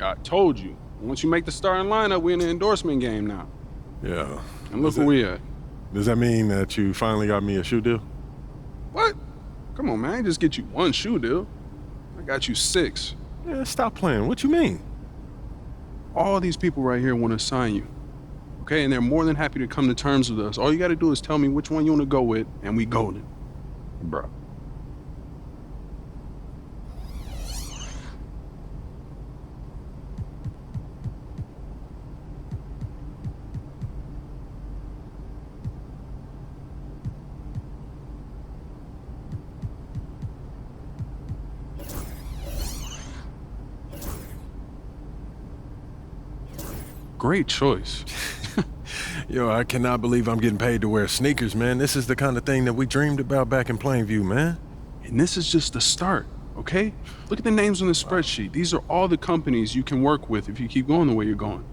I told you. Once you make the starting lineup, we're in the endorsement game now. Yeah. And look where we at. Does that mean that you finally got me a shoe deal? What? Come on, man. I ain't just get you one shoe deal. I got you 6. Yeah, stop playing. What you mean? All these people right here want to sign you. Okay, and they're more than happy to come to terms with us. All you got to do is tell me which one you want to go with, and we golden. Bro. Great choice. Yo, I cannot believe I'm getting paid to wear sneakers, man. This is the kind of thing that we dreamed about back in Plainview, man. And this is just the start, okay? Look at the names on the spreadsheet. These are all the companies you can work with if you keep going the way you're going.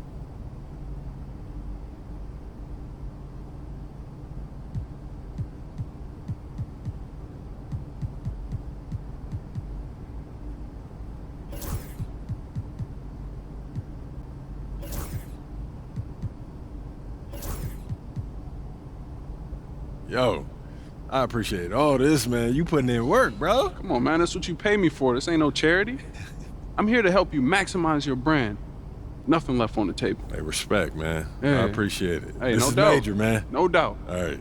Yo, I appreciate all this, man. You putting in work, bro. Come on, man. That's what you pay me for. This ain't no charity. I'm here to help you maximize your brand. Nothing left on the table. Hey, respect, man. Yeah. I appreciate it. Hey, this no is doubt. major, man. No doubt. All right.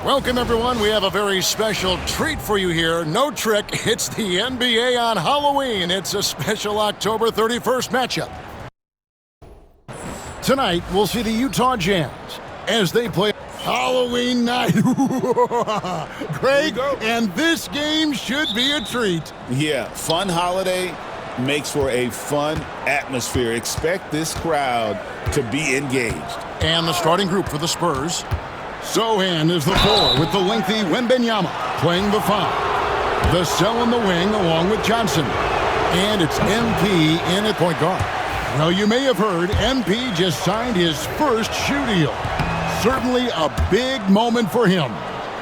Welcome, everyone. We have a very special treat for you here. No trick, it's the NBA on Halloween. It's a special October 31st matchup. Tonight, we'll see the Utah Jazz as they play Halloween night. Greg, and this game should be a treat. Yeah, fun holiday makes for a fun atmosphere. Expect this crowd to be engaged. And the starting group for the Spurs. Sohan is the 4 with the lengthy Wembanyama playing the 5. The Cell in the wing along with Johnson. And it's MP in at point guard. Well, you may have heard MP just signed his first shoe deal. Certainly a big moment for him.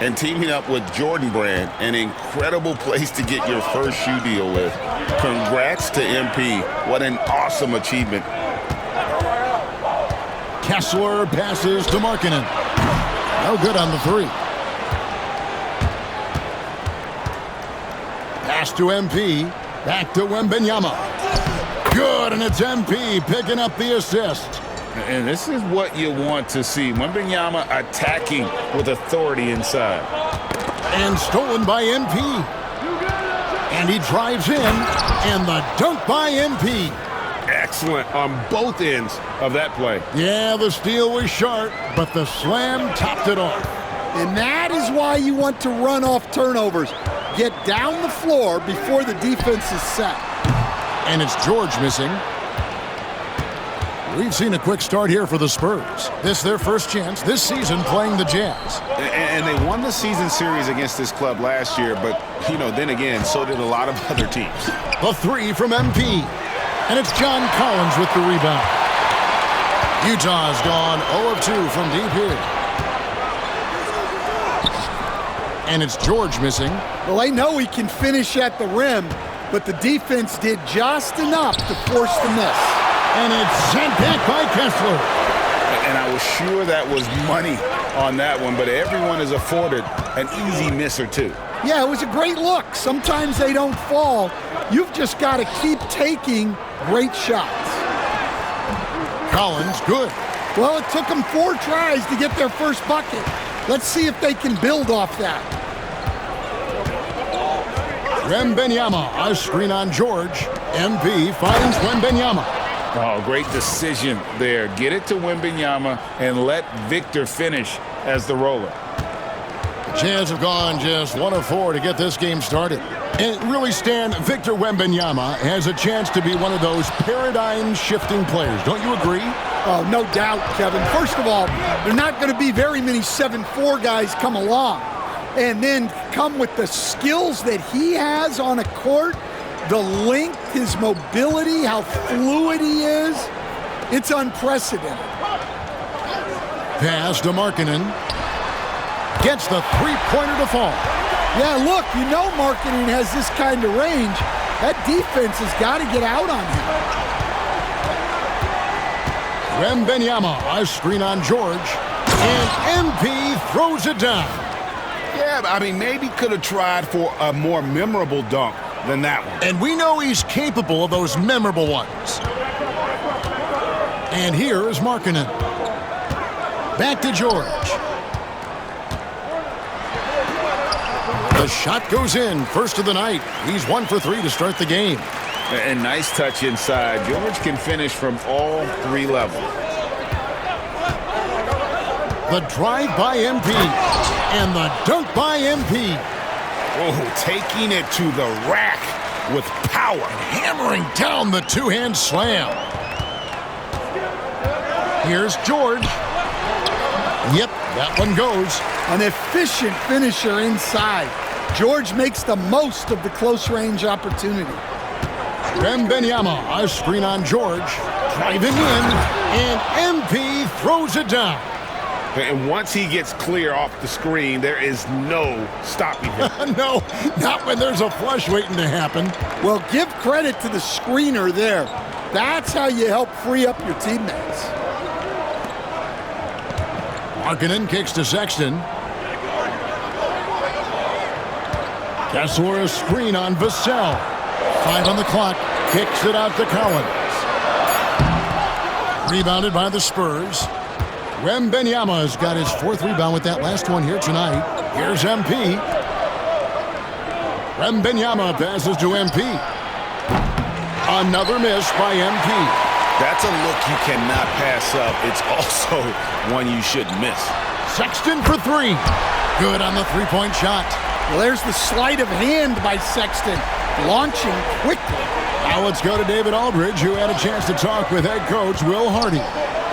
And teaming up with Jordan Brand, an incredible place to get your first shoe deal with. Congrats to MP. What an awesome achievement. Kessler passes to Markkanen. No good on the 3. Pass to MP. Back to Wembanyama. Good, and it's MP picking up the assist. And this is what you want to see. Wembanyama attacking with authority inside. And stolen by MP. And he drives in, and the dunk by MP. Excellent on both ends of that play. Yeah, the steal was sharp, but the slam topped it off. And that is why you want to run off turnovers. Get down the floor before the defense is set. And it's George missing. We've seen a quick start here for the Spurs. This their first chance this season playing the Jazz. And they won the season series against this club last year, but, then again, so did a lot of other teams. The three from MP. And it's John Collins with the rebound. Utah's gone 0 of 2 from deep here. And it's George missing. Well, they know he can finish at the rim, but the defense did just enough to force the miss. And it's sent back by Kessler. And I was sure that was money on that one, but everyone is afforded an easy miss or two. Yeah, it was a great look. Sometimes they don't fall. You've just got to keep taking great shots. Collins, good. Well, it took them 4 tries to get their first bucket. Let's see if they can build off that. Wembanyama, a screen on George. MP finds Wembanyama. Oh, great decision there. Get it to Wembanyama and let Victor finish as the roller. The Jazz have gone just 1 of 4 to get this game started. And really, Stan, Victor Wembanyama has a chance to be one of those paradigm-shifting players. Don't you agree? Oh, no doubt, Kevin. First of all, there are not going to be very many 7'4" guys come along. And then come with the skills that he has on a court, the length, his mobility, how fluid he is. It's unprecedented. Pass to Markkanen. Gets the three-pointer to fall. Yeah, look, Markkanen has this kind of range. That defense has got to get out on him. Wembanyama, a screen on George. And MP throws it down. Yeah, maybe could have tried for a more memorable dunk than that one. And we know he's capable of those memorable ones. And here is Markkanen. Back to George. The shot goes in, first of the night. He's 1 for 3 to start the game. And nice touch inside. George can finish from all 3 levels. The drive by MP. And the dunk by MP. Oh, taking it to the rack with power. Hammering down the two-hand slam. Here's George. Yep, that one goes. An efficient finisher inside. George makes the most of the close-range opportunity. Wembanyama, a screen on George. Driving in, and MP throws it down. And once he gets clear off the screen, there is no stopping him. No, not when there's a flush waiting to happen. Well, give credit to the screener there. That's how you help free up your teammates. Markkanen kicks to Sexton. Kessler, a screen on Vassell. 5 on the clock. Kicks it out to Collins. Rebounded by the Spurs. Wembanyama has got his 4th rebound with that last one here tonight. Here's MP. Wembanyama passes to MP. Another miss by MP. That's a look you cannot pass up. It's also one you shouldn't miss. Sexton for 3. Good on the three-point shot. Well, there's the sleight of hand by Sexton, launching quickly. Now let's go to David Aldridge, who had a chance to talk with head coach Will Hardy.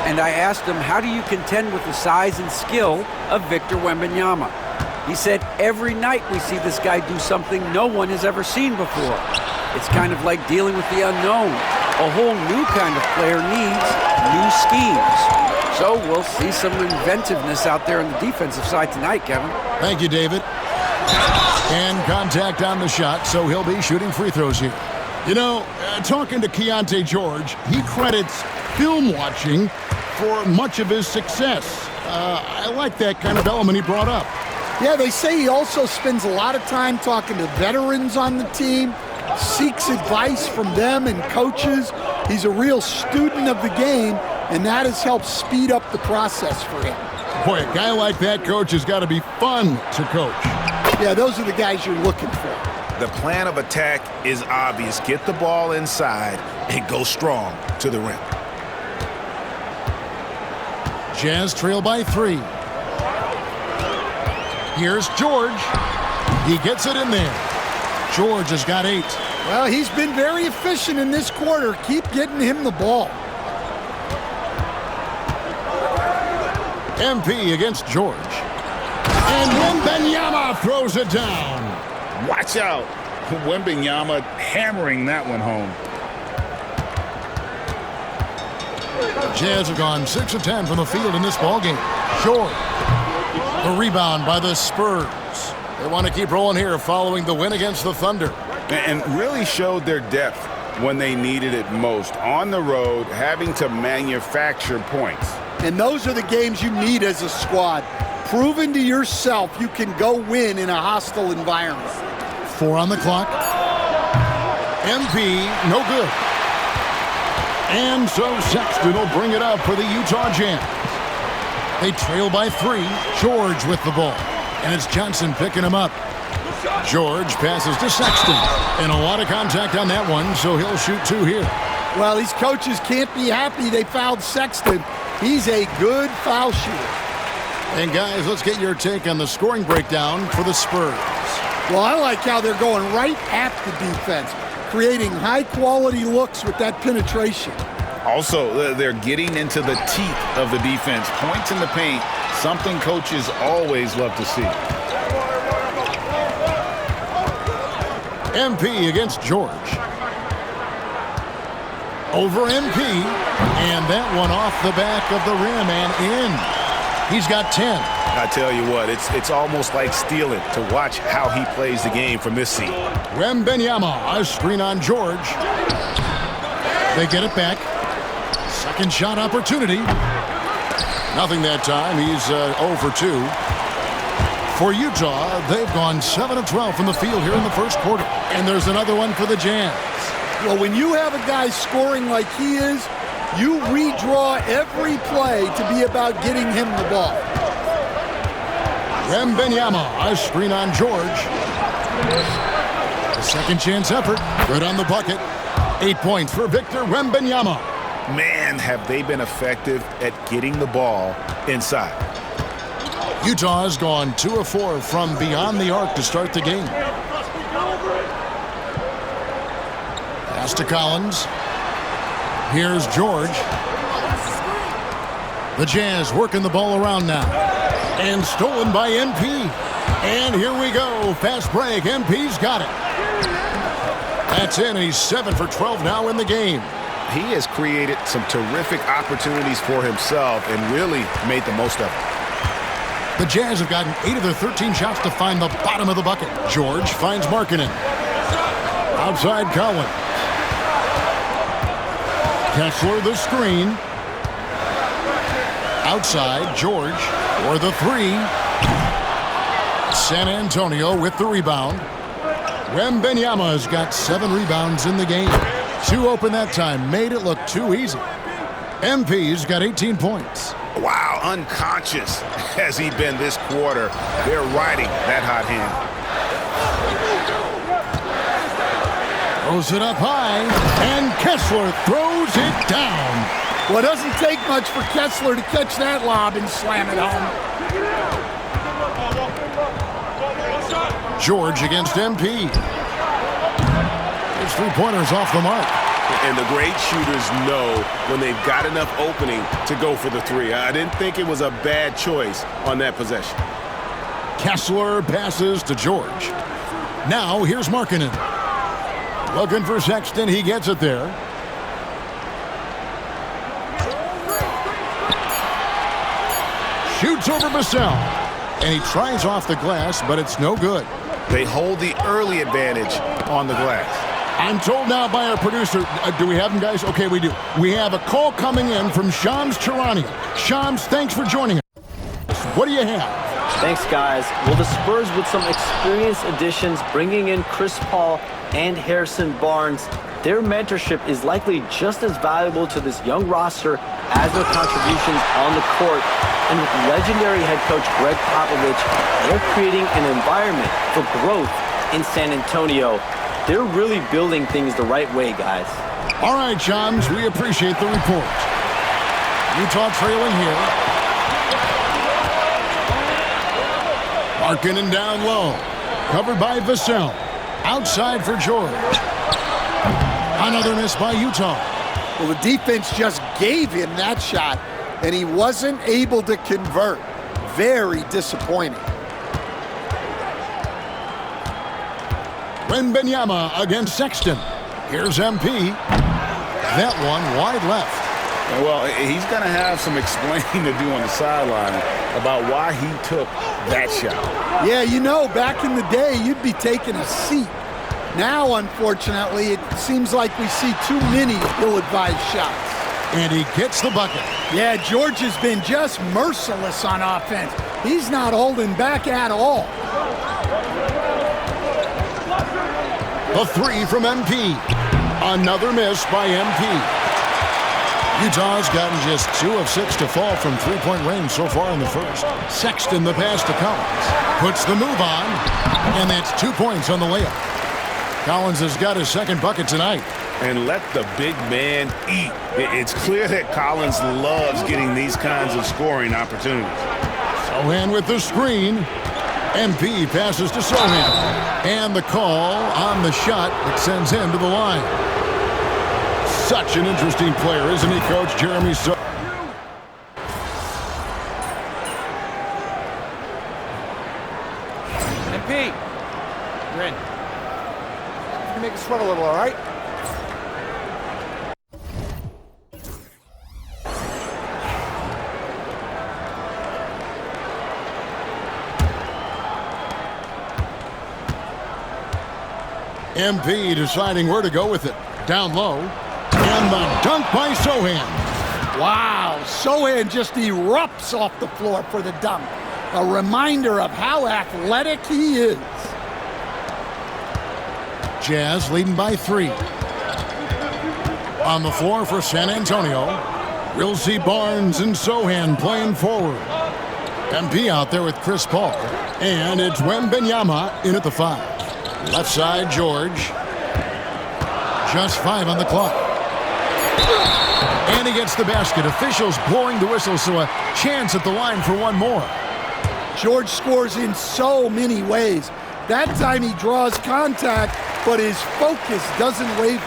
And I asked him, how do you contend with the size and skill of Victor Wembanyama? He said, every night we see this guy do something no one has ever seen before. It's kind of like dealing with the unknown. A whole new kind of player needs new schemes. So we'll see some inventiveness out there on the defensive side tonight, Kevin. Thank you, David. And contact on the shot, so he'll be shooting free throws here. Talking to Keontae George, he credits film watching for much of his success. I like that kind of element he brought up. Yeah, they say he also spends a lot of time talking to veterans on the team, seeks advice from them and coaches. He's a real student of the game, and that has helped speed up the process for him. Boy, a guy like that, coach, has got to be fun to coach. Yeah, those are the guys you're looking for. The plan of attack is obvious. Get the ball inside and go strong to the rim. Jazz trail by 3. Here's George. He gets it in there. George has got 8. Well, he's been very efficient in this quarter. Keep getting him the ball. MP against George. And Wembanyama throws it down. Watch out. Wembanyama hammering that one home. Jazz have gone 6 of 10 from the field in this ballgame. Short. The rebound by the Spurs. They want to keep rolling here following the win against the Thunder. And really showed their depth when they needed it most. On the road, having to manufacture points. And those are the games you need as a squad. Proving to yourself you can go win in a hostile environment. 4 on the clock. MP, no good. And so Sexton will bring it up for the Utah Jazz. They trail by 3. George with the ball. And it's Johnson picking him up. George passes to Sexton. And a lot of contact on that one, so he'll shoot 2 here. Well, these coaches can't be happy they fouled Sexton. He's a good foul shooter. And guys, let's get your take on the scoring breakdown for the Spurs. Well, I like how they're going right at the defense, creating high-quality looks with that penetration. Also, they're getting into the teeth of the defense. Points in the paint, something coaches always love to see. MP against George. Over MP. And that one off the back of the rim and in. He's got 10. I tell you what, it's almost like stealing to watch how he plays the game from this seat. Wembanyama, a screen on George. They get it back. Second shot opportunity. Nothing that time. He's 0 for 2. For Utah, they've gone 7 of 12 from the field here in the first quarter. And there's another one for the Jazz. Well, when you have a guy scoring like he is, you redraw every play to be about getting him the ball. Wembanyama, a screen on George. A second chance effort. Good on the bucket. 8 points for Victor Wembanyama. Man, have they been effective at getting the ball inside. Utah has gone 2 of 4 from beyond the arc to start the game. Pass to Collins. Here's George. The Jazz working the ball around now. And stolen by MP. And here we go. Fast break. MP's got it. That's in. He's 7 for 12 now in the game. He has created some terrific opportunities for himself and really made the most of it. The Jazz have gotten 8 of their 13 shots to find the bottom of the bucket. George finds Markkanen. Outside Collins. Kessler the screen. Outside George for the 3. San Antonio with the rebound. Wembanyama has got 7 rebounds in the game. 2 open that time. Made it look too easy. MP's got 18 points. Wow, unconscious has he been this quarter. They're riding that hot hand. Throws it up high, and Kessler throws it down. Well, it doesn't take much for Kessler to catch that lob and slam it home. George against MP. His 3-pointers off the mark. And the great shooters know when they've got enough opening to go for the 3. I didn't think it was a bad choice on that possession. Kessler passes to George. Now here's Markkanen. Looking for Sexton. He gets it there. Shoots over Vassell. And he tries off the glass, but it's no good. They hold the early advantage on the glass. I'm told now by our producer, do we have him, guys? Okay, we do. We have a call coming in from Shams Charania. Shams, thanks for joining us. What do you have? Thanks, guys. Well, the Spurs with some experienced additions, bringing in Chris Paul and Harrison Barnes, their mentorship is likely just as valuable to this young roster as their contributions on the court. And with legendary head coach Greg Popovich, they're creating an environment for growth in San Antonio. They're really building things the right way, guys. All right, chums, we appreciate the report. Utah trailing here. Markkanen down low. Covered by Vassell. Outside for George. Another miss by Utah. Well, the defense just gave him that shot, and he wasn't able to convert. Very disappointing. Wembanyama against Sexton. Here's MP. That one wide left. Well, he's going to have some explaining to do on the sideline about why he took that shot. Yeah, you know, back in the day, you'd be taking a seat. Now, unfortunately, it seems like we see too many ill-advised shots. And he gets the bucket. Yeah, George has been just merciless on offense. He's not holding back at all. The three from MP. Another miss by MP. Utah's gotten just 2 of 6 to fall from three-point range so far in the first. Sexton the pass to Collins. Puts the move on, and that's 2 points on the layup. Collins has got his second bucket tonight. And let the big man eat. It's clear that Collins loves getting these kinds of scoring opportunities. Sohan with the screen. MP passes to Sohan. And the call on the shot that sends him to the line. Such an interesting player, isn't he, Coach Jeremy Sohan? MP, you're in. You make it sweat a little, all right? MP deciding where to go with it. Down low. And the dunk by Sohan. Wow, Sohan just erupts off the floor for the dunk. A reminder of how athletic he is. Jazz leading by 3. On the floor for San Antonio. We'll see Barnes and Sohan playing forward. MP out there with Chris Paul. And it's Wembanyama in at the 5. Left side, George. Just 5 on the clock. And he gets the basket. Officials blowing the whistle, so a chance at the line for one more. George scores in so many ways. That time he draws contact, but his focus doesn't waver.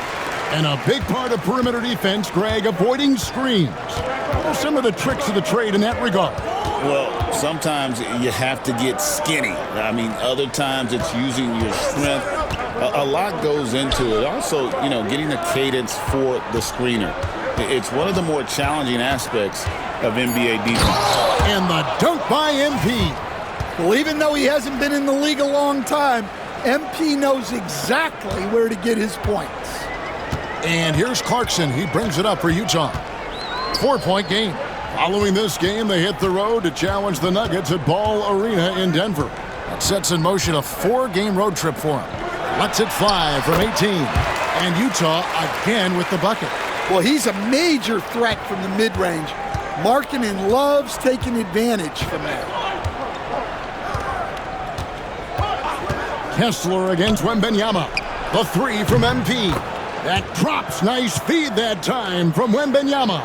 And a big part of perimeter defense, Greg, avoiding screens. What are some of the tricks of the trade in that regard? Well, sometimes you have to get skinny. I mean, other times it's using your strength. A lot goes into it. Also, you know, getting a cadence for the screener. It's one of the more challenging aspects of NBA defense. And the dunk by MP. Well, even though he hasn't been in the league a long time, MP knows exactly where to get his points. And here's Clarkson. He brings it up for Utah. 4-point game. Following this game, they hit the road to challenge the Nuggets at Ball Arena in Denver. That sets in motion a 4-game road trip for him. Lets it fly from 18. And Utah again with the bucket. Well, he's a major threat from the mid-range. Markkanen loves taking advantage from that. Kessler against Wembanyama. The 3 from MP. That drops. Nice feed that time from Wembanyama.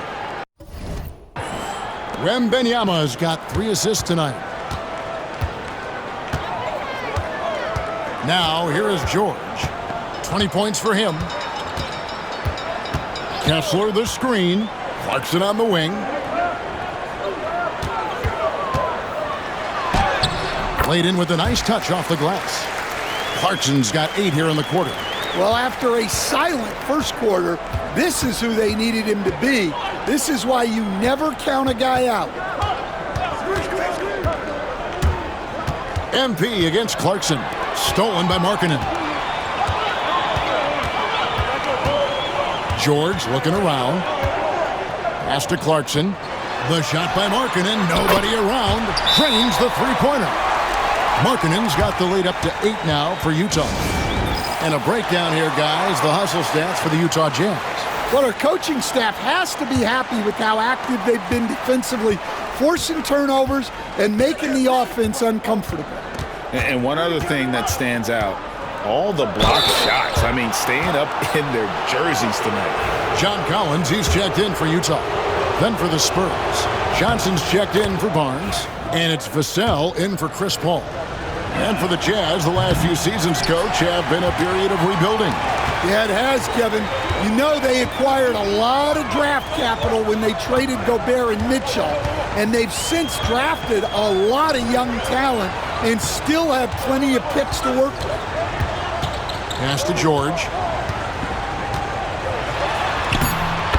Wembanyama's got 3 assists tonight. Now, here is George. 20 points for him. Kessler the screen. Clarkson on the wing. Played in with a nice touch off the glass. Clarkson's got 8 here in the quarter. Well, after a silent first quarter, this is who they needed him to be. This is why you never count a guy out. MP against Clarkson. Stolen by Markkanen. George looking around. Pass to Clarkson. The shot by Markkanen. Nobody around. Drains the three-pointer. Markkanen's got the lead up to 8 now for Utah. And a breakdown here, guys. The hustle stats for the Utah Jazz. Well, our coaching staff has to be happy with how active they've been defensively, forcing turnovers and making the offense uncomfortable. And one other thing that stands out, all the block shots. I mean, staying up in their jerseys tonight. John Collins, he's checked in for Utah. Then for the Spurs, Johnson's checked in for Barnes, and it's Vassell in for Chris Paul. And for the Jazz, the last few seasons, Coach, have been a period of rebuilding. Yeah, it has, Kevin. You know they acquired a lot of draft capital when they traded Gobert and Mitchell, and they've since drafted a lot of young talent and still have plenty of picks to work with. Pass to George.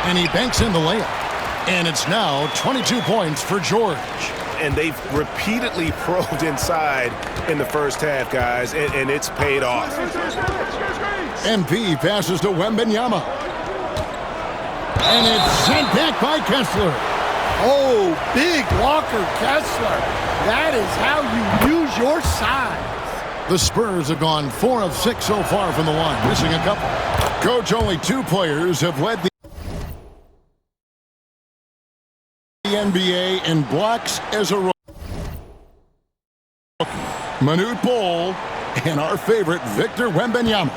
And he banks in the layup. And it's now 22 points for George. And they've repeatedly probed inside in the first half, guys, and it's paid off. MP passes to Wembanyama. And it's sent back by Kessler. Oh, big Walker Kessler. That is how you use your size. The Spurs have gone 4 of 6 so far from the line, missing a couple. Coach, only 2 players have led the NBA in blocks as a rookie. Manute Bol and our favorite Victor Wembanyama.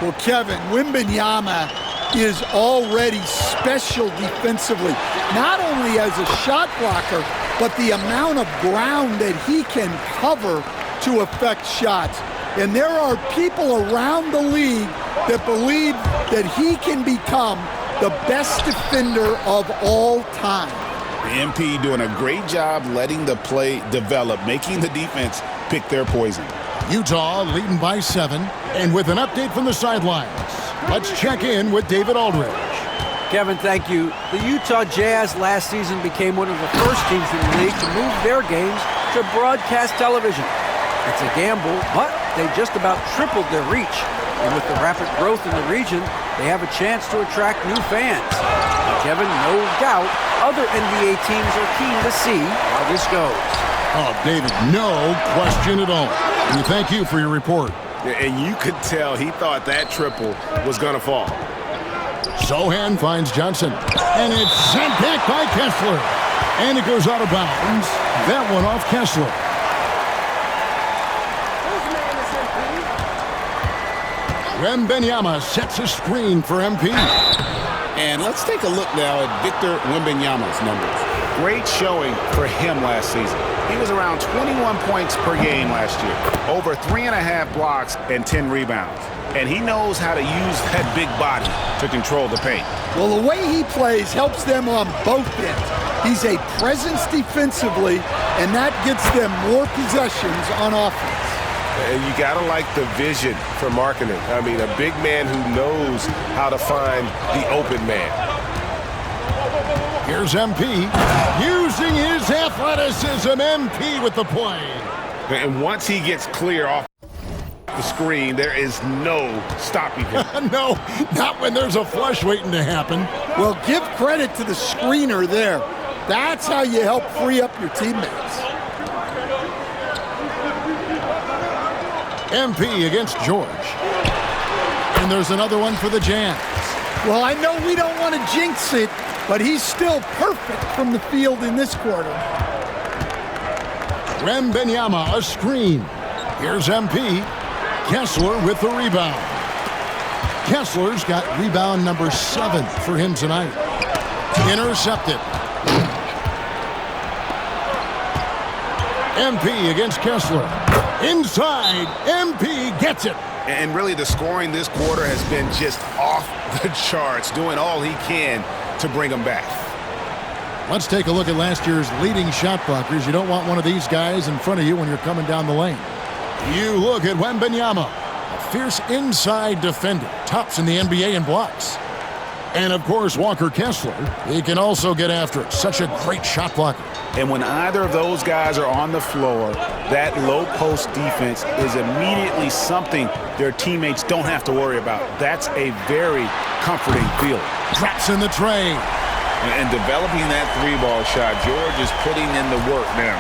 Well, Kevin, Wembanyama is already special defensively, not only as a shot blocker, but the amount of ground that he can cover to affect shots. And there are people around the league that believe that he can become the best defender of all time. MP doing a great job letting the play develop, making the defense pick their poison. Utah leading by 7, and with an update from the sidelines, let's check in with David Aldridge. Kevin, thank you. The Utah Jazz last season became one of the first teams in the league to move their games to broadcast television. It's a gamble, but they just about tripled their reach. And with the rapid growth in the region, they have a chance to attract new fans. And Kevin, no doubt, other NBA teams are keen to see how this goes. Oh, David, no question at all. We thank you for your report. And you could tell he thought that triple was going to fall. Sohan finds Johnson. And it's sent back by Kessler. And it goes out of bounds. That one off Kessler. Wembanyama sets a screen for MP. And let's take a look now at Victor Wembanyama's numbers. Great showing for him last season. He was around 21 points per game last year, over 3.5 blocks and 10 rebounds. And he knows how to use that big body to control the paint. Well, the way he plays helps them on both ends. He's a presence defensively, and that gets them more possessions on offense. And you got to like the vision for marketing. I mean, a big man who knows how to find the open man. Here's MP. Using his athleticism, MP with the play. And once he gets clear off the screen, there is no stopping him. No, not when there's a flush waiting to happen. Well, give credit to the screener there. That's how you help free up your teammates. MP against George. And there's another one for the Jazz. Well, I know we don't want to jinx it, but he's still perfect from the field in this quarter. Wembanyama, a screen. Here's MP. Kessler with the rebound. Kessler's got rebound number 7 for him tonight. Intercepted. MP against Kessler. Inside, MP gets it. And really the scoring this quarter has been just off the charts, doing all he can to bring them back. Let's take a look at last year's leading shot blockers. You don't want one of these guys in front of you when you're coming down the lane. You look at Wembanyama, a fierce inside defender, tops in the NBA in blocks. And of course, Walker Kessler, he can also get after it. Such a great shot blocker. And when either of those guys are on the floor, that low post defense is immediately something their teammates don't have to worry about. That's a very comforting feeling. Drops in the tray. And developing that 3-ball shot, George is putting in the work now.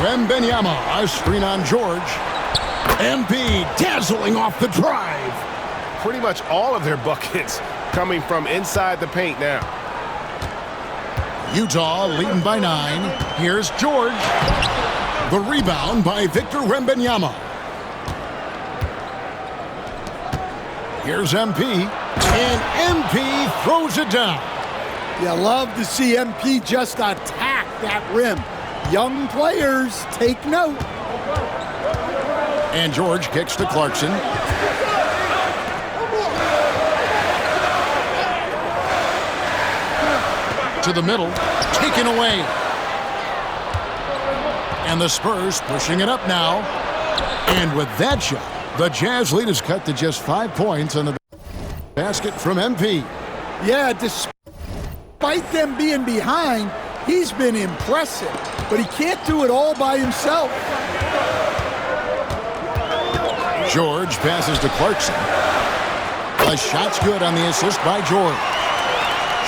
Wembanyama, a screen on George. MP dazzling off the drive. Pretty much all of their buckets coming from inside the paint now. Utah leading by 9. Here's George. The rebound by Victor Wembanyama. Here's MP. And MP throws it down. You love to see MP just attack that rim. Young players, take note. And George kicks to Clarkson. To the middle, taken away. And the Spurs pushing it up now. And with that shot, the Jazz lead is cut to just 5 points on the basket from MP. Yeah, despite them being behind, he's been impressive, but he can't do it all by himself. George passes to Clarkson. The shot's good on the assist by George.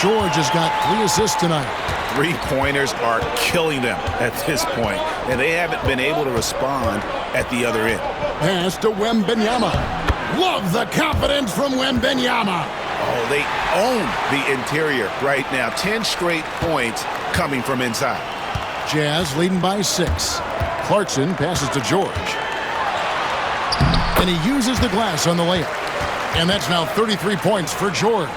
George has got 3 assists tonight. Three-pointers are killing them at this point, and they haven't been able to respond at the other end. Pass to Wembanyama. Love the confidence from Wembanyama. Oh, they own the interior right now. 10 straight points coming from inside. Jazz leading by 6. Clarkson passes to George. And he uses the glass on the layup. And that's now 33 points for George.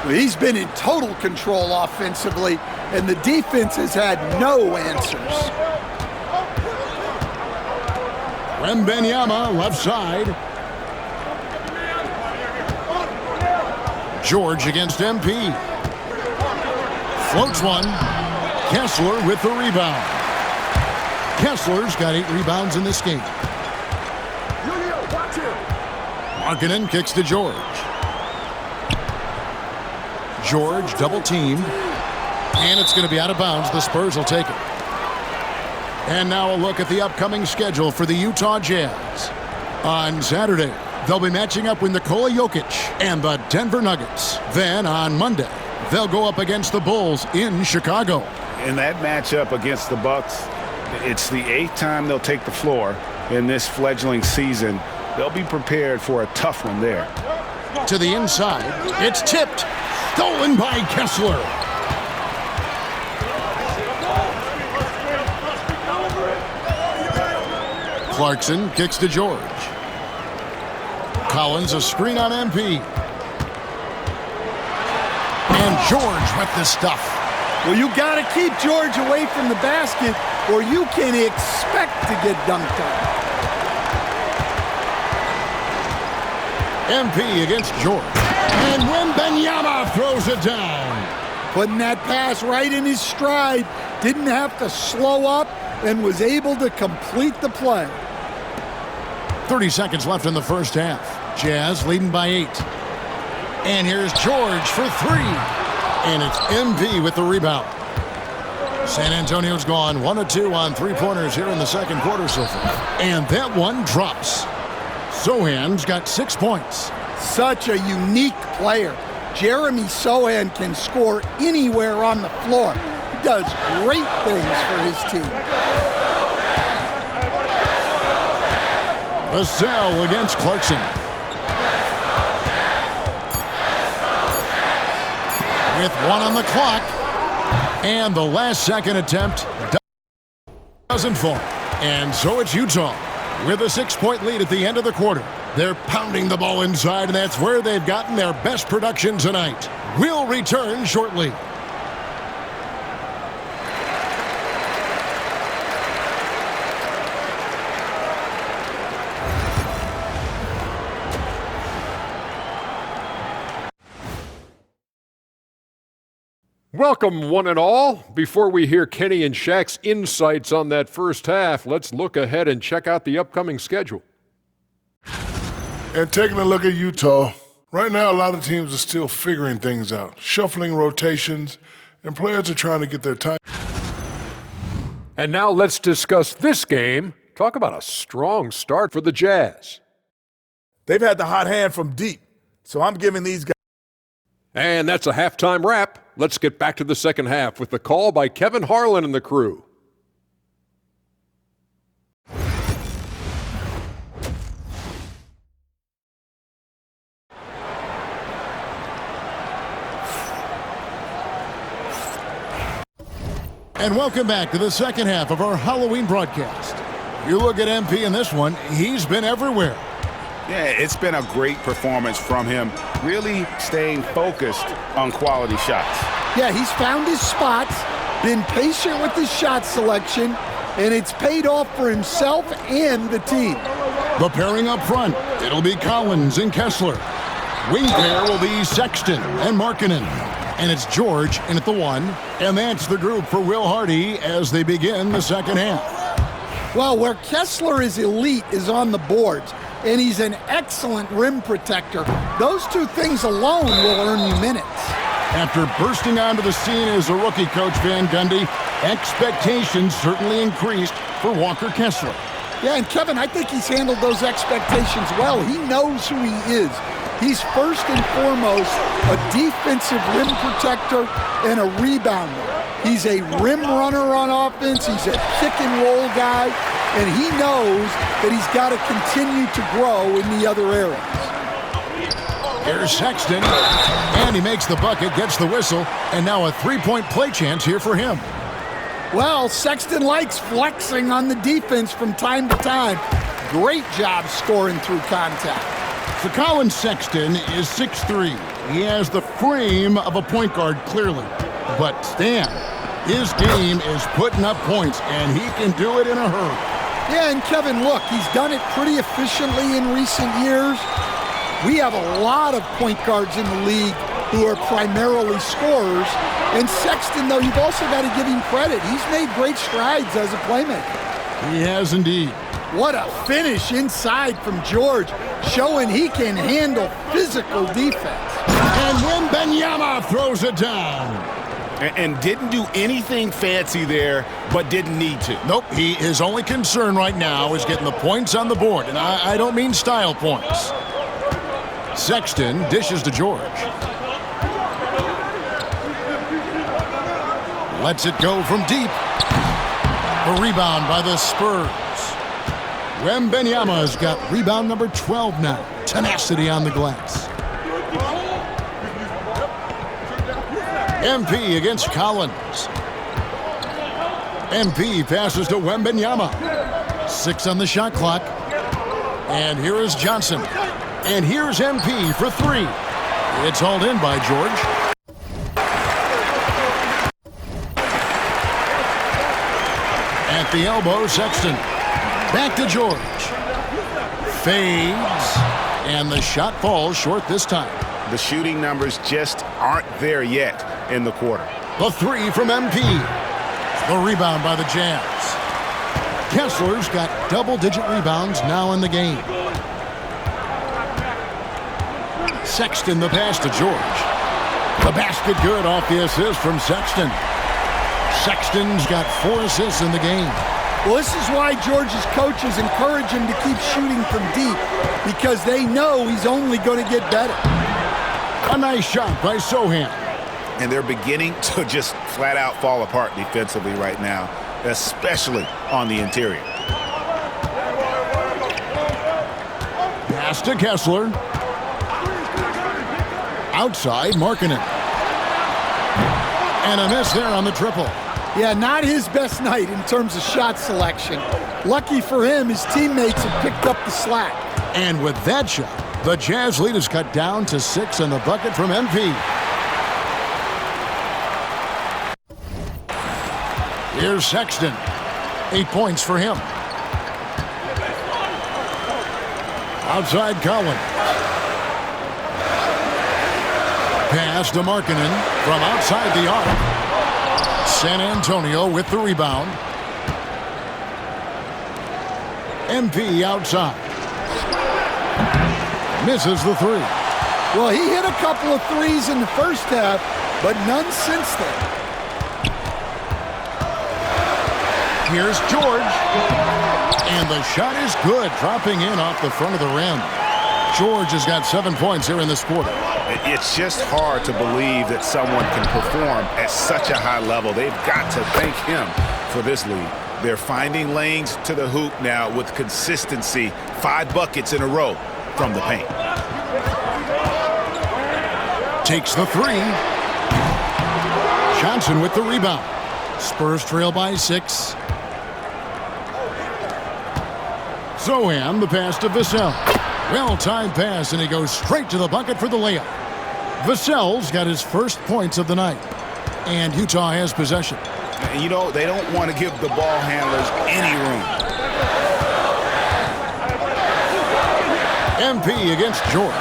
He's been in total control offensively, and the defense has had no answers. Wembanyama left side. George against MP. Floats one. Kessler with the rebound. Kessler's got 8 rebounds in this game. Markkanen kicks to George. George double teamed. And it's going to be out of bounds. The Spurs will take it. And now a look at the upcoming schedule for the Utah Jazz. On Saturday, they'll be matching up with Nikola Jokic and the Denver Nuggets. Then on Monday, they'll go up against the Bulls in Chicago. In that matchup against the Bucks, it's the 8th time they'll take the floor in this fledgling season. They'll be prepared for a tough one there. To the inside, it's tipped. Stolen by Kessler. Clarkson kicks to George. Collins a screen on MP. And George with the stuff. Well, you got to keep George away from the basket, or you can expect to get dunked on. MP against George. And Wembanyama throws it down. Putting that pass right in his stride. Didn't have to slow up and was able to complete the play. 30 seconds left in the first half. Jazz leading by 8. And here's George for 3. And it's MP with the rebound. San Antonio's gone 1 of 2 on 3-pointers here in the second quarter so far. And that one drops. Sohan's got 6 points. Such a unique player. Jeremy Sohan can score anywhere on the floor. He does great things for his team. Vassell against Clarkson. With 1 on the clock. And the last second attempt doesn't fall. And so it's Utah with a 6-point lead at the end of the quarter. They're pounding the ball inside, and that's where they've gotten their best production tonight. We'll return shortly. Welcome, one and all. Before we hear Kenny and Shaq's insights on that first half, let's look ahead and check out the upcoming schedule. And taking a look at Utah, right now a lot of teams are still figuring things out, shuffling rotations, and players are trying to get their time. And now let's discuss this game. Talk about a strong start for the Jazz. They've had the hot hand from deep, so I'm giving these guys. And that's a halftime wrap. Let's get back to the second half with the call by Kevin Harlan and the crew. And welcome back to the second half of our Halloween broadcast. You look at MP in this one, he's been everywhere. Yeah, it's been a great performance from him, really staying focused on quality shots. Yeah, he's found his spots, been patient with his shot selection, and it's paid off for himself and the team. The pairing up front, it'll be Collins and Kessler. Wing pair will be Sexton and Markkanen. And it's George in at the 1. And that's the group for Will Hardy as they begin the second half. Well, where Kessler is elite is on the boards, and he's an excellent rim protector. Those two things alone will earn you minutes. After bursting onto the scene as a rookie, Coach Van Gundy, expectations certainly increased for Walker Kessler. Yeah, and Kevin, I think he's handled those expectations well. He knows who he is. He's first and foremost a defensive rim protector and a rebounder. He's a rim runner on offense. He's a pick and roll guy, and he knows that he's got to continue to grow in the other areas. Here's Sexton, and he makes the bucket, gets the whistle, and now a three-point play chance here for him. Well, Sexton likes flexing on the defense from time to time. Great job scoring through contact. So Colin Sexton is 6'3". He has the frame of a point guard, clearly. But Stan, his game is putting up points, and he can do it in a hurry. Yeah, and Kevin, look, he's done it pretty efficiently in recent years. We have a lot of point guards in the league who are primarily scorers. And Sexton, though, you've also got to give him credit. He's made great strides as a playmaker. He has indeed. What a finish inside from George, showing he can handle physical defense. And Wembanyama throws it down. And didn't do anything fancy there, but didn't need to. Nope, his only concern right now is getting the points on the board. And I don't mean style points. Sexton dishes to George. Lets it go from deep. A rebound by the Spurs. Wembanyama's got rebound number 12 now. Tenacity on the glass. MP against Collins. MP passes to Wembanyama. 6 on the shot clock. And here is Johnson. And here's MP for 3. It's hauled in by George. At the elbow, Sexton. Back to George. Fades. And the shot falls short this time. The shooting numbers just aren't there yet in the quarter. The 3 from MP. The rebound by the Jazz. Kessler's got double-digit rebounds now in the game. Sexton the pass to George. The basket good off the assist from Sexton. Sexton's got 4 assists in the game. Well, this is why George's coaches encourage him to keep shooting from deep, because they know he's only going to get better. A nice shot by Sohan. And they're beginning to just flat out fall apart defensively right now, especially on the interior. Pass to Kessler. Outside, Markkanen. And a miss there on the triple. Yeah, not his best night in terms of shot selection. Lucky for him, his teammates have picked up the slack. And with that shot, the Jazz lead is cut down to 6 on the bucket from MP. Here's Sexton. 8 points for him. Outside Collins. Pass to Markkanen from outside the arc. San Antonio with the rebound. MP outside. Misses the 3. Well, he hit a couple of threes in the first half, but none since then. Here's George. And the shot is good, dropping in off the front of the rim. George has got 7 points here in this quarter. It's just hard to believe that someone can perform at such a high level. They've got to thank him for this lead. They're finding lanes to the hoop now with consistency. 5 buckets in a row from the paint. Takes the 3. Johnson with the rebound. Spurs trail by 6. Zohan, the pass to Vassell. Well-timed pass, and he goes straight to the bucket for the layup. Vassell's got his first points of the night, and Utah has possession. You know, they don't want to give the ball handlers any room. MP against George.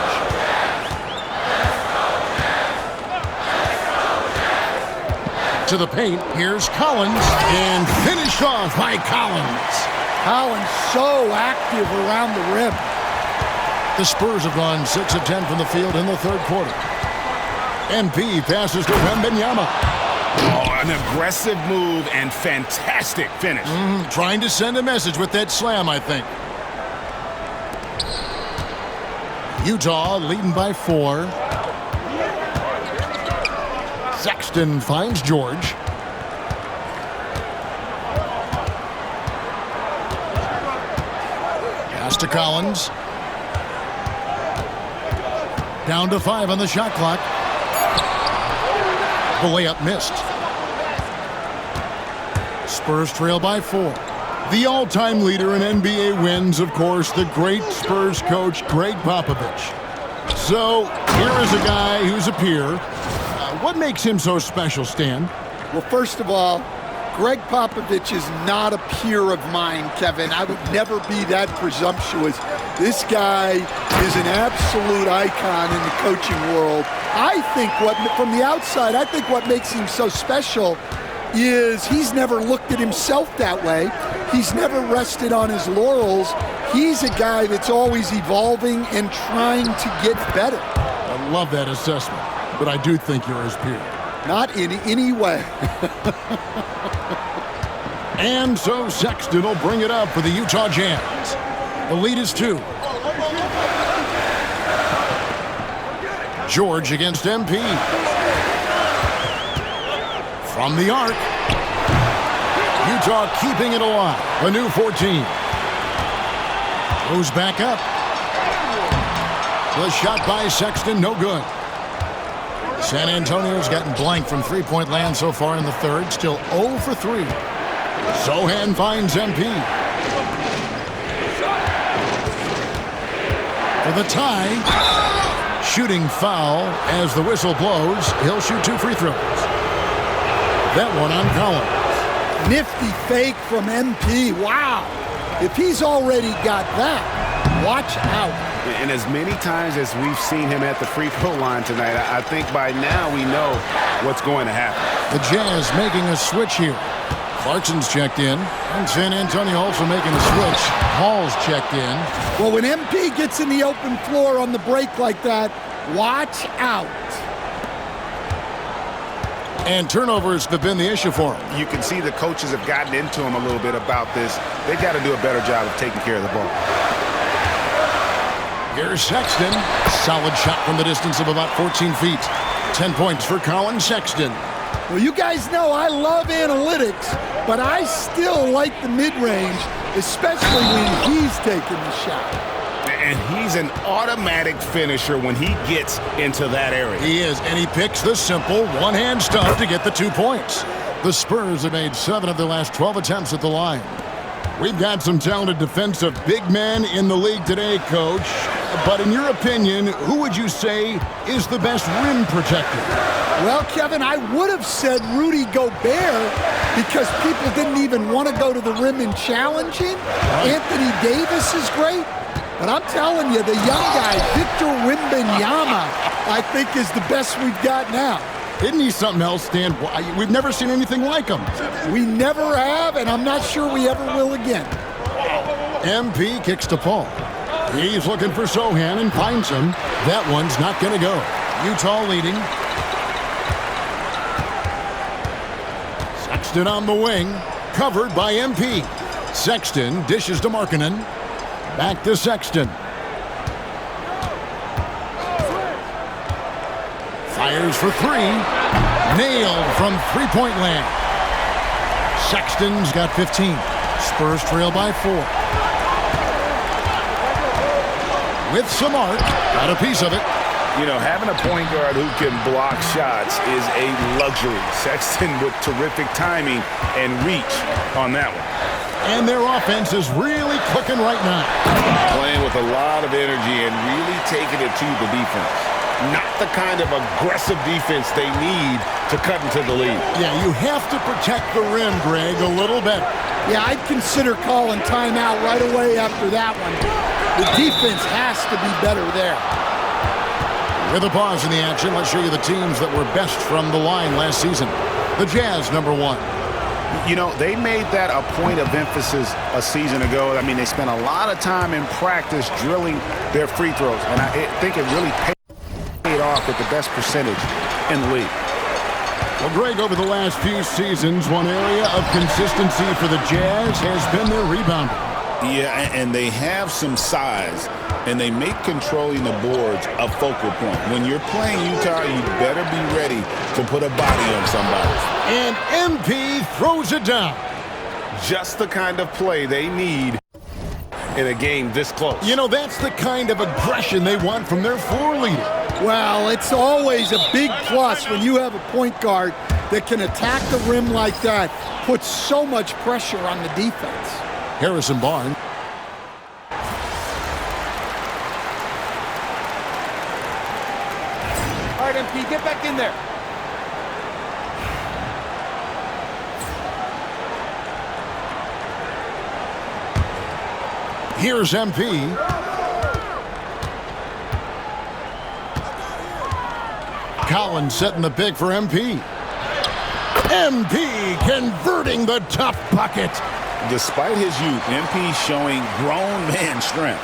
To the paint, here's Collins, and finished off by Collins. Collins so active around the rim. The Spurs have gone 6 of 10 from the field in the third quarter. MP passes to Wembanyama. Oh, an aggressive move and fantastic finish. Trying to send a message with that slam, I think. Utah leading by 4. Sexton finds George. Pass to Collins. Down to 5 on the shot clock. The layup missed. Spurs trail by 4. The all-time leader in NBA wins, of course, the great Spurs coach, Greg Popovich. So, here is a guy who's a peer. What makes him so special, Stan? Well, first of all, Greg Popovich is not a peer of mine, Kevin. I would never be that presumptuous. This guy is an absolute icon in the coaching world. I think from the outside, I think what makes him so special is he's never looked at himself that way. He's never rested on his laurels. He's a guy that's always evolving and trying to get better. I love that assessment, but I do think you're his peer. Not in any way. And so Sexton will bring it up for the Utah Jazz. The lead is 2. George against MP. From the arc. Utah keeping it alive. A new 14. Goes back up. The shot by Sexton, no good. San Antonio's gotten blank from three-point land so far in the third. Still 0 for 3. Zohan finds MP. For the tie. Shooting foul as the whistle blows. He'll shoot 2 free throws. That one on Collins. Nifty fake from MP. Wow. If he's already got that, watch out. And as many times as we've seen him at the free throw line tonight, I think by now we know what's going to happen. The Jazz making a switch here. Clarkson's checked in, and San Antonio also making a switch. Hall's checked in. Well, when MP gets in the open floor on the break like that, watch out. And turnovers have been the issue for him. You can see the coaches have gotten into him a little bit about this. They've got to do a better job of taking care of the ball. Here's Sexton. Solid shot from the distance of about 14 feet. 10 points for Colin Sexton. Well, you guys know I love analytics, but I still like the mid-range, especially when he's taking the shot. And he's an automatic finisher when he gets into that area. He is, and he picks the simple one-hand stuff to get the 2 points. The Spurs have made 7 of their last 12 attempts at the line. We've got some talented defensive big men in the league today, Coach. But in your opinion, who would you say is the best rim protector? Well, Kevin, I would have said Rudy Gobert because people didn't even want to go to the rim and challenge him. Right. Anthony Davis is great. But I'm telling you, the young guy, Victor Wembanyama, I think is the best we've got now. Isn't he something else, Stan? We've never seen anything like him. We never have, and I'm not sure we ever will again. MP kicks to Paul. He's looking for Zohan and finds him. That one's not going to go. Utah leading. Sexton on the wing, covered by MP. Sexton dishes to Markkanen. Back to Sexton. Fires for 3. Nailed from three-point land. Sexton's got 15. Spurs trail by 4. With some art. Got a piece of it. You know, having a point guard who can block shots is a luxury. Sexton with terrific timing and reach on that one. And their offense is really clicking right now. Playing with a lot of energy and really taking it to the defense. Not the kind of aggressive defense they need to cut into the lead. Yeah, you have to protect the rim, Greg, a little better. Yeah, I'd consider calling timeout right away after that one. The defense has to be better there. With a pause in the action, let's show you the teams that were best from the line last season. The Jazz, number 1. You know, they made that a point of emphasis a season ago. I mean, they spent a lot of time in practice drilling their free throws, and I think it really paid off with the best percentage in the league. Well, Greg, over the last few seasons, one area of consistency for the Jazz has been their rebounding. Yeah, and they have some size, and they make controlling the boards a focal point. When you're playing Utah, you better be ready to put a body on somebody. And MP throws it down. Just the kind of play they need in a game this close. You know, that's the kind of aggression they want from their floor leader. Well, it's always a big plus when you have a point guard that can attack the rim like that, puts so much pressure on the defense. Harrison Barnes. All right, MP, get back in there. Here's MP. Collins setting the pick for MP. MP converting the tough bucket. Despite his youth, MP showing grown man strength.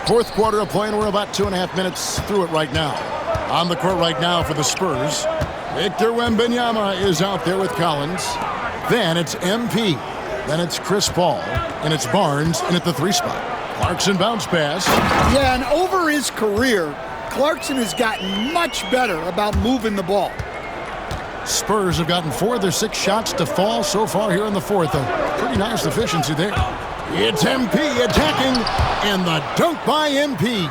Fourth quarter of play, and we're about 2.5 minutes through it right now. On the court right now for the Spurs, Victor Wembanyama is out there with Collins. Then it's MP. Then it's Chris Paul. And it's Barnes in at the 3 spot. Clarkson bounce pass. Yeah, and over his career, Clarkson has gotten much better about moving the ball. Spurs have gotten 4 of their 6 shots to fall so far here in the fourth. A pretty nice efficiency there. It's MP attacking, and the dunk by MP.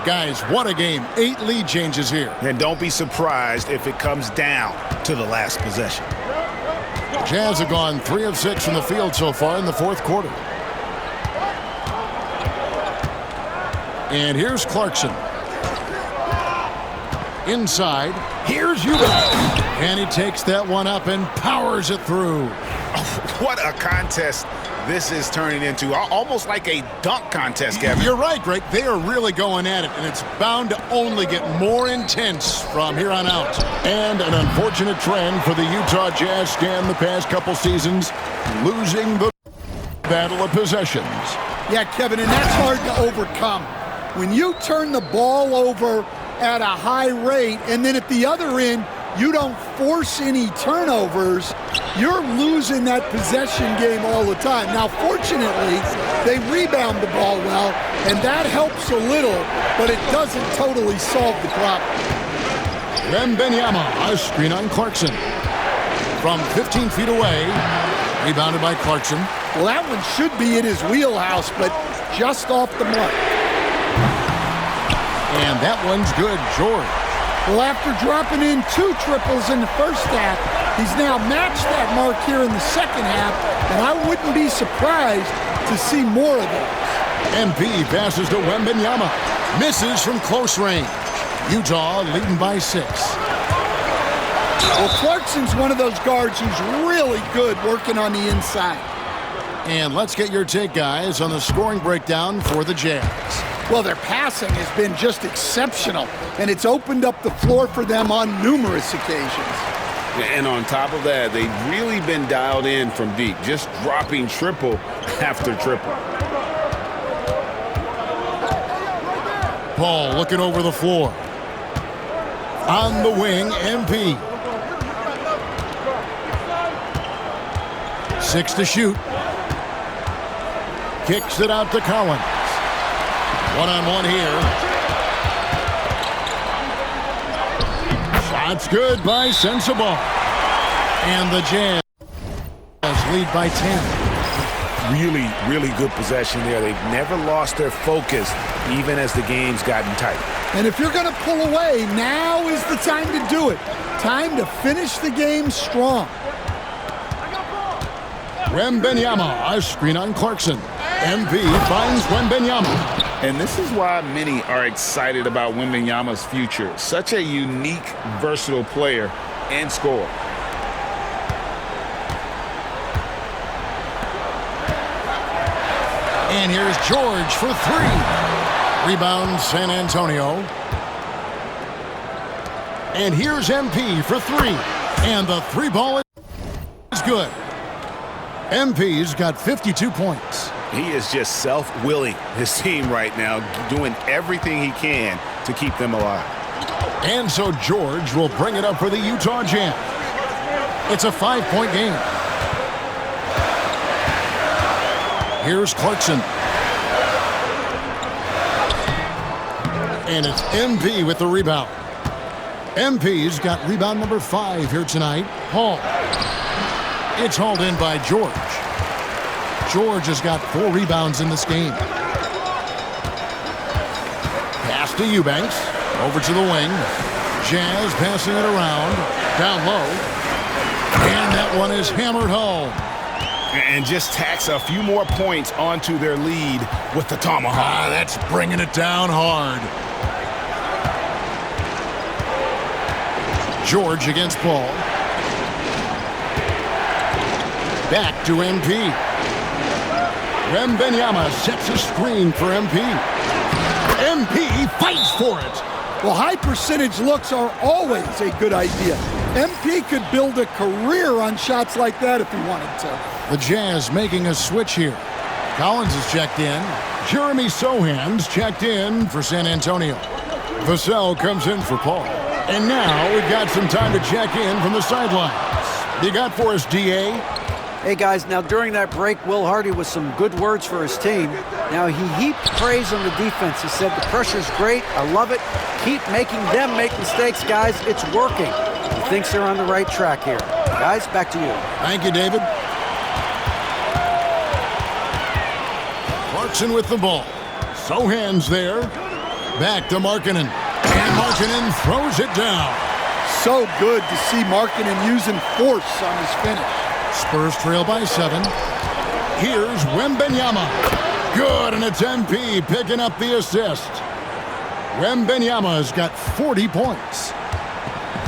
Guys, what a game. 8 lead changes here. And don't be surprised if it comes down to the last possession. Jazz have gone 3 of 6 from the field so far in the fourth quarter. And here's Clarkson. Inside, here's Eubanks. And he takes that one up and powers it through. What a contest this is turning into. Almost like a dunk contest, Kevin. You're right, Greg. They are really going at it, and it's bound to only get more intense from here on out. And an unfortunate trend for the Utah Jazz scan the past couple seasons, losing the battle of possessions. Yeah, Kevin, and that's hard to overcome. When you turn the ball over at a high rate, and then at the other end, you don't force any turnovers, you're losing that possession game all the time. Now, fortunately, they rebound the ball well, and that helps a little, but it doesn't totally solve the problem. Wembanyama, a screen on Clarkson. From 15 feet away, rebounded by Clarkson. Well, that one should be in his wheelhouse, but just off the mark. And that one's good, George. Well, after dropping in 2 triples in the first half, he's now matched that mark here in the second half, and I wouldn't be surprised to see more of those. MP passes to Wembanyama. Misses from close range. Utah leading by 6. Well, Clarkson's one of those guards who's really good working on the inside. And let's get your take, guys, on the scoring breakdown for the Jazz. Well, their passing has been just exceptional, and it's opened up the floor for them on numerous occasions. And on top of that, they've really been dialed in from deep, just dropping triple after triple. Paul looking over the floor. On the wing, MP. 6 to shoot. Kicks it out to Collins. One-on-one here. Shot's good by Sensabaugh. And the Jazz lead by 10. really, really good possession there. They've never lost their focus, even as the game's gotten tight. And if you're going to pull away, now is the time to do it. Time to finish the game strong. Wembanyama, a screen on Clarkson. MP finds Wembanyama. And this is why many are excited about Wembanyama's future. Such a unique, versatile player and scorer. And here's George for three. Rebound, San Antonio. And here's MP for three. And the three ball is good. MP's got 52 points. He is just self-willing, his team right now, doing everything he can to keep them alive. And so George will bring it up for the Utah Jazz. It's a 5-point game. Here's Clarkson. And it's MP with the rebound. MP's got rebound number 5 here tonight. Hall. It's hauled in by George. George has got 4 rebounds in this game. Pass to Eubanks. Over to the wing. Jazz passing it around. Down low. And that one is hammered home. And just tacks a few more points onto their lead with the tomahawk. That's bringing it down hard. George against Paul. Back to MP. Wembanyama sets a screen for MP. MP fights for it. Well, high percentage looks are always a good idea. MP could build a career on shots like that if he wanted to. The Jazz making a switch here. Collins is checked in. Jeremy Sohan's checked in for San Antonio. Vassell comes in for Paul. And now we've got some time to check in from the sidelines. You got for us, D.A.? Hey, guys, now during that break, Will Hardy with some good words for his team. Now, he heaped praise on the defense. He said, the pressure's great. I love it. Keep making them make mistakes, guys. It's working. He thinks they're on the right track here. Guys, back to you. Thank you, David. Clarkson with the ball. Sohan's there. Back to Markkanen. And Markkanen throws it down. So good to see Markkanen using force on his finish. Spurs trail by 7. Here's Wembanyama. Good, and it's MP picking up the assist. Wembanyama's got 40 points.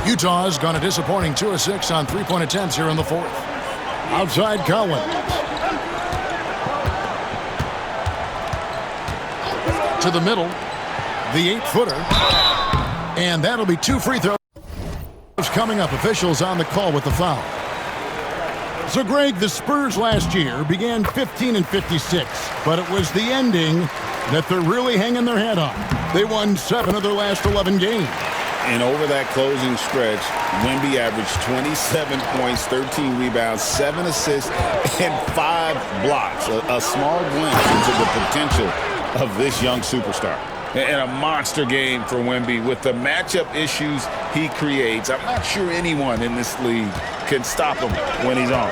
Utah's gone a disappointing 2 of 6 on 3-point attempts here in the 4th. Outside Collins. To the middle. The 8-footer. And that'll be 2 free throws coming up. Officials on the call with the foul. So, Greg, the Spurs last year began 15-56, but it was the ending that they're really hanging their head on. They won 7 of their last 11 games. And over that closing stretch, Wemby averaged 27 points, 13 rebounds, 7 assists, and 5 blocks. A small glimpse into the potential of this young superstar. And a monster game for Wemby with the matchup issues he creates. I'm not sure anyone in this league can stop him when he's on.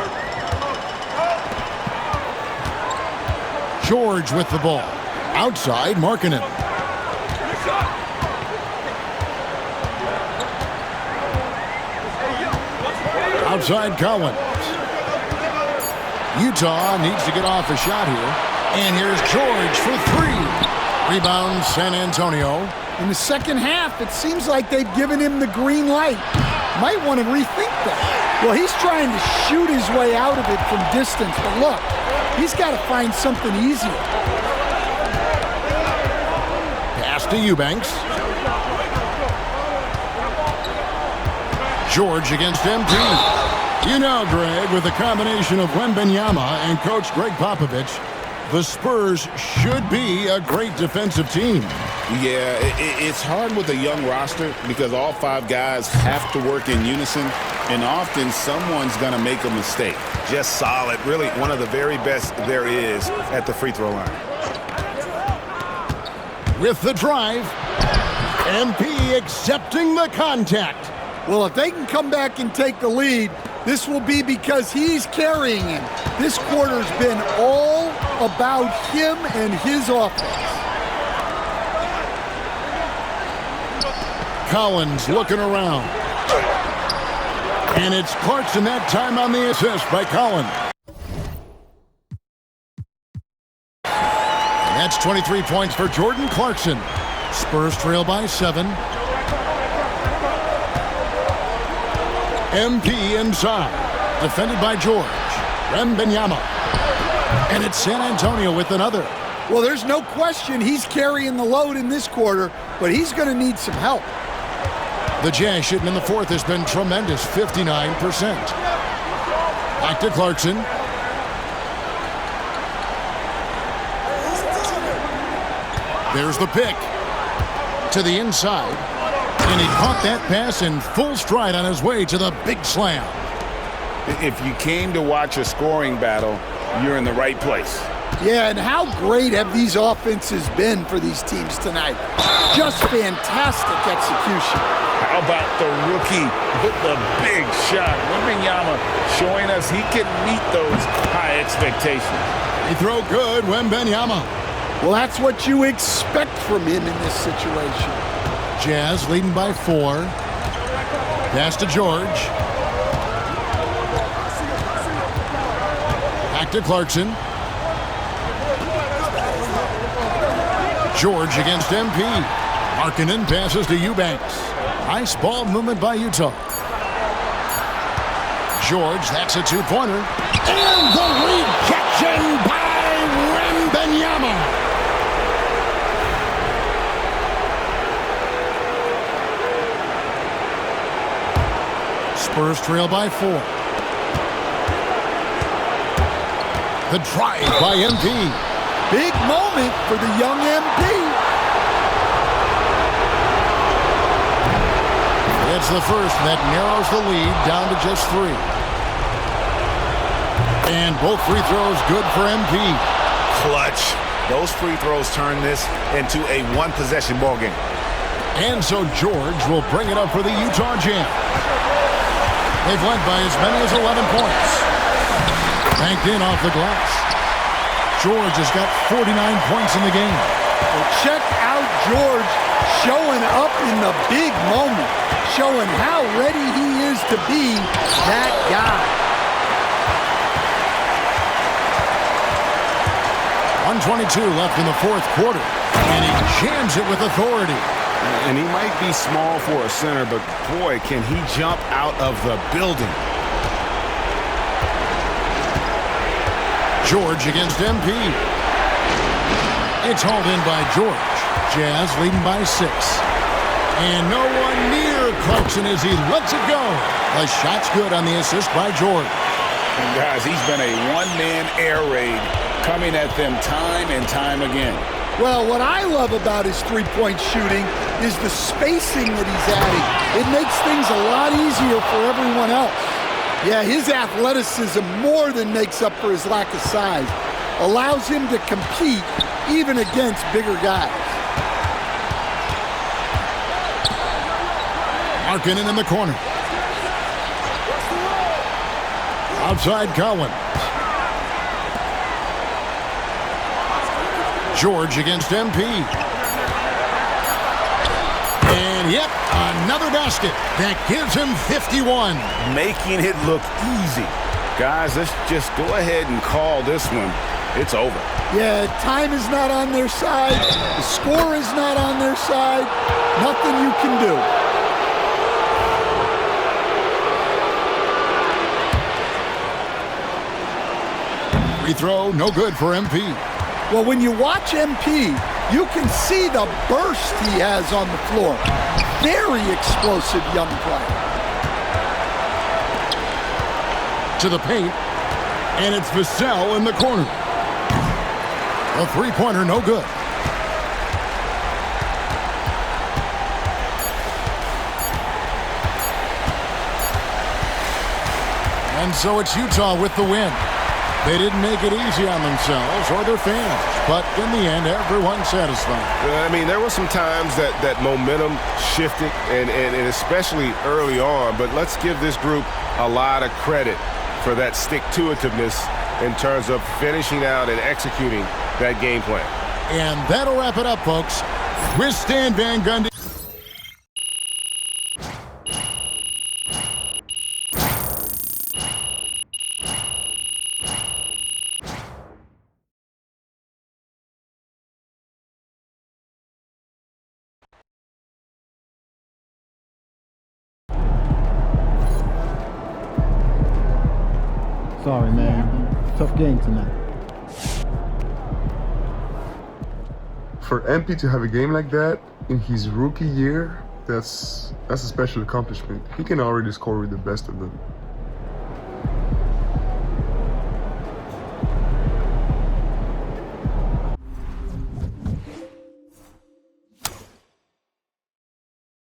George with the ball. Outside, Markkanen. Outside Collins. Utah needs to get off a shot here. And here's George for 3. Rebound, San Antonio. In the second half, it seems like they've given him the green light. Might want to rethink that. Well, he's trying to shoot his way out of it from distance. But look, he's got to find something easier. Pass to Eubanks. George against MP. You know, Greg, with the combination of Wembanyama and Coach Greg Popovich, the Spurs should be a great defensive team. Yeah, it's hard with a young roster because all 5 guys have to work in unison, and often someone's going to make a mistake. Just solid. Really one of the very best there is at the free throw line. With the drive, MP accepting the contact. Well, if they can come back and take the lead, this will be because he's carrying him. This quarter's been all about him and his offense. Collins looking around. And it's Clarkson that time on the assist by Collins. And that's 23 points for Jordan Clarkson. Spurs trail by 7. MP inside. Defended by George. Wembanyama. And it's San Antonio with another. Well, there's no question he's carrying the load in this quarter, but he's going to need some help. The Jazz shooting in the fourth has been tremendous, 59%. Back to Clarkson. There's the pick. To the inside. And he caught that pass in full stride on his way to the big slam. If you came to watch a scoring battle, you're in the right place. Yeah, and how great have these offenses been for these teams tonight? Just fantastic execution. How about the rookie with the big shot? Wembanyama showing us he can meet those high expectations. He throw good, Wembanyama. Well, that's what you expect from him in this situation. Jazz leading by 4. Pass to George. Back to Clarkson. George against MP. Markkanen passes to Eubanks. Nice ball movement by Utah. George, that's a two-pointer. And the rejection by Wembanyama. Spurs trail by 4. The drive by MP. Big moment for the young MP. It's the first that narrows the lead down to just 3. And both free throws good for MP. Clutch. Those free throws turn this into a one-possession ball game. And so George will bring it up for the Utah Jazz. They've led by as many as 11 points. Banked in off the glass. George has got 49 points in the game. Well, check out George showing up in the big moment, showing how ready he is to be that guy. 1:22 left in the fourth quarter, and he jams it with authority. And he might be small for a center, but boy, can he jump out of the building. George against MP. It's hauled in by George. Jazz leading by 6. And no one near Clarkson as he lets it go. The shot's good on the assist by George. And guys, he's been a one-man air raid coming at them time and time again. Well, what I love about his three-point shooting is the spacing that he's adding. It makes things a lot easier for everyone else. Yeah, his athleticism more than makes up for his lack of size. Allows him to compete even against bigger guys. Markkanen in the corner. Outside Collins. George against MP. And yep, another basket. That gives him 51. Making it look easy. Guys, let's just go ahead and call this one. It's over. Yeah, time is not on their side. The score is not on their side. Nothing you can do. Free throw, no good for MP. Well, when you watch MP, you can see the burst he has on the floor. Very explosive young player. To the paint, and it's Vassell in the corner. A three-pointer, no good. And so it's Utah with the win. They didn't make it easy on themselves or their fans, but in the end, everyone's satisfied. I mean, there were some times that momentum shifted, and especially early on, but let's give this group a lot of credit for that stick-to-itiveness in terms of finishing out and executing that game plan. And that'll wrap it up, folks. We're Stan Van Gundy. Sorry, man. Tough game tonight. For MP to have a game like that in his rookie year, that's a special accomplishment. He can already score with the best of them.